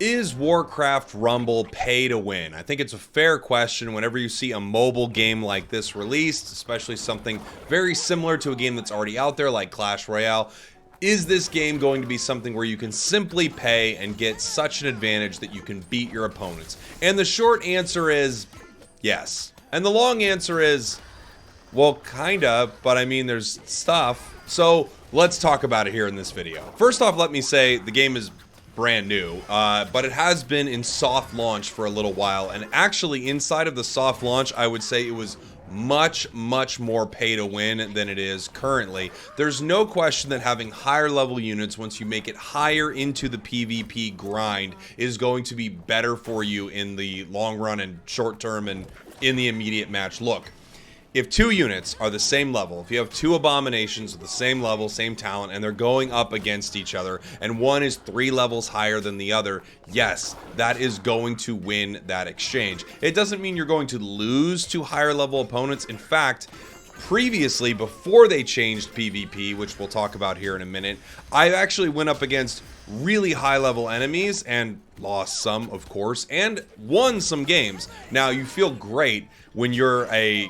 Is Warcraft Rumble pay to win? I think it's a fair question whenever you see a mobile game like this released, especially something very similar to a game that's already out there like Clash Royale. Is this game going to be something where you can simply pay and get such an advantage that you can beat your opponents? And the short answer is yes. And the long answer is, well, kinda, but I mean, there's stuff. So let's talk about it here in this video. First off, let me say the game is brand new, but it has been in soft launch for a little while, and actually inside of the soft launch I would say it was much more pay to win than it is currently. There's no question that having higher level units once you make it higher into the PvP grind is going to be better for you in the long run and short term and in the immediate match. Look, if two units are the same level, if you have two abominations of the same level, same talent, and they're going up against each other, and one is 3 levels higher than the other, yes, that is going to win that exchange. It doesn't mean you're going to lose to higher level opponents. In fact, previously, before they changed PvP, which we'll talk about here in a minute, I actually went up against really high level enemies and lost some, of course, and won some games. Now, you feel great when you're a,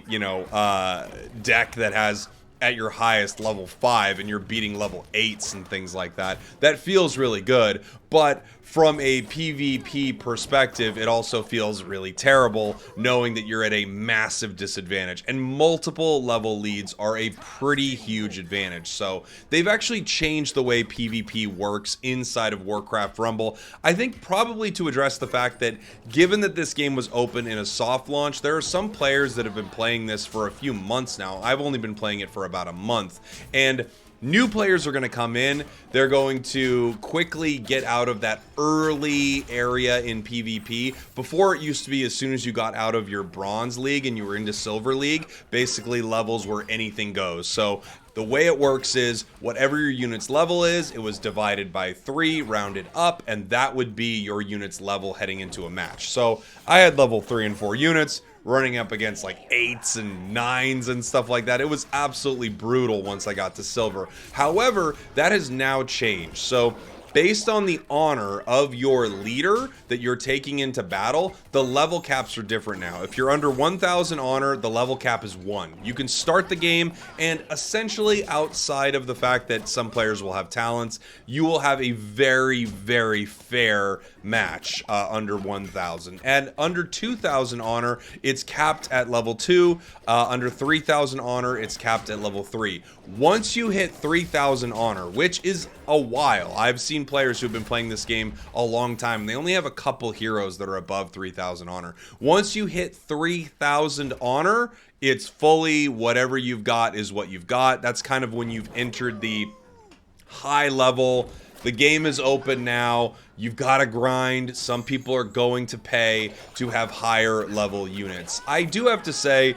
deck that has at your highest level 5 and you're beating level 8s and things like that. That feels really good, but from a PvP perspective, it also feels really terrible knowing that you're at a massive disadvantage, and multiple level leads are a pretty huge advantage. So they've actually changed the way PvP works inside of Warcraft Rumble. I think probably to address the fact that given that this game was open in a soft launch, there are some players that have been playing this for a few months now. I've only been playing it for about a month, and new players are going to come in. They're going to quickly get out of that early area in PvP. Before, it used to be as soon as you got out of your bronze league and you were into silver league, basically levels where anything goes. So the way it works is whatever your unit's level is, it was divided by 3, rounded up, and that would be your unit's level heading into a match. So I had level 3 and 4 units running up against like 8s and 9s and stuff like that. It was absolutely brutal once I got to silver. However, that has now changed. So based on the honor of your leader that you're taking into battle, the level caps are different now. If you're under 1,000 honor, the level cap is 1. You can start the game, and essentially outside of the fact that some players will have talents, you will have a very fair match under 1,000. And under 2,000 honor, it's capped at level 2. Under 3,000 honor, it's capped at level 3. Once you hit 3,000 honor, which is a while, I've seen players who've been playing this game a long time, and they only have a couple heroes that are above 3,000 honor. Once you hit 3,000 honor, it's fully whatever you've got is what you've got. That's kind of when you've entered the high level. The game is open now. You've got to grind. Some people are going to pay to have higher level units. I do have to say,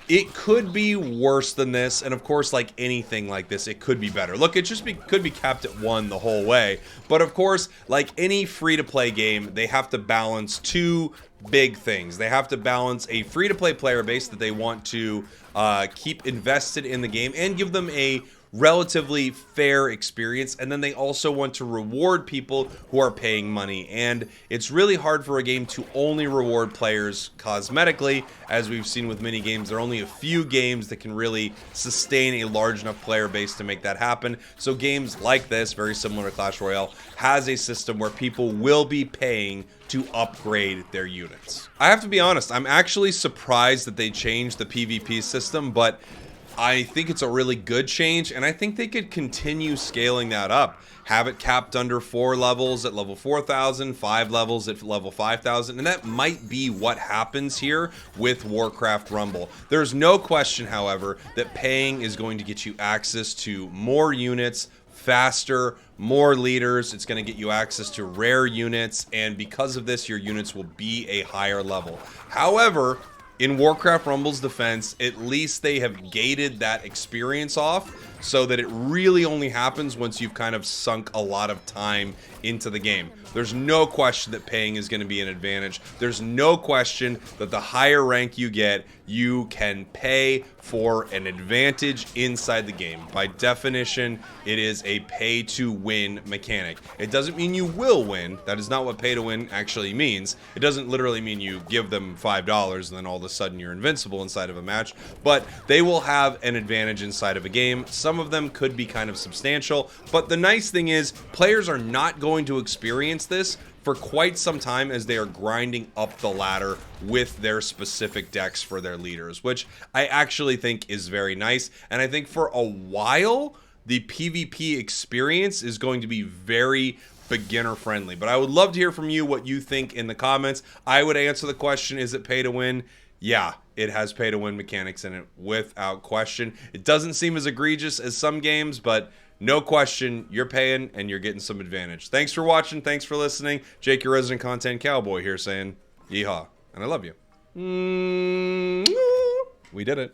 it could be worse than this, and of course, like anything like this, it could be better. Look, it just could be capped at 1 the whole way, but of course, like any free-to-play game, they have to balance two big things. They have to balance a free-to-play player base that they want to keep invested in the game and give them a relatively fair experience, and then they also want to reward people who are paying money. And it's really hard for a game to only reward players cosmetically. As we've seen with many games, there are only a few games that can really sustain a large enough player base to make that happen. So games like this, very similar to Clash Royale, has a system where people will be paying to upgrade their units. I have to be honest, I'm actually surprised that they changed the PvP system, but I think it's a really good change, and I think they could continue scaling that up. Have it capped under 4 levels at level 4,000, 5 levels at level 5,000, and that might be what happens here with Warcraft Rumble. There's no question, however, that paying is going to get you access to more units faster, more leaders. It's going to get you access to rare units, and because of this, your units will be a higher level. However, in Warcraft Rumble's defense, at least they have gated that experience off so that it really only happens once you've kind of sunk a lot of time into the game. There's no question that paying is going to be an advantage. There's no question that the higher rank you get, you can pay for an advantage inside the game. By definition, it is a pay-to-win mechanic. It doesn't mean you will win. That is not what pay-to-win actually means. It doesn't literally mean you give them $5 and then all of a sudden you're invincible inside of a match, but they will have an advantage inside of a game. Some of them could be kind of substantial, but the nice thing is players are not going to experience this for quite some time as they are grinding up the ladder with their specific decks for their leaders, which I actually think is very nice. And I think for a while, the PvP experience is going to be very beginner friendly. But I would love to hear from you what you think in the comments. I would answer the question, is it pay to win? Yeah, it has pay to win mechanics in it without question. It doesn't seem as egregious as some games, but no question, you're paying and you're getting some advantage. Thanks for watching. Thanks for listening. Jake, your resident content cowboy here saying, yeehaw. And I love you. We did it.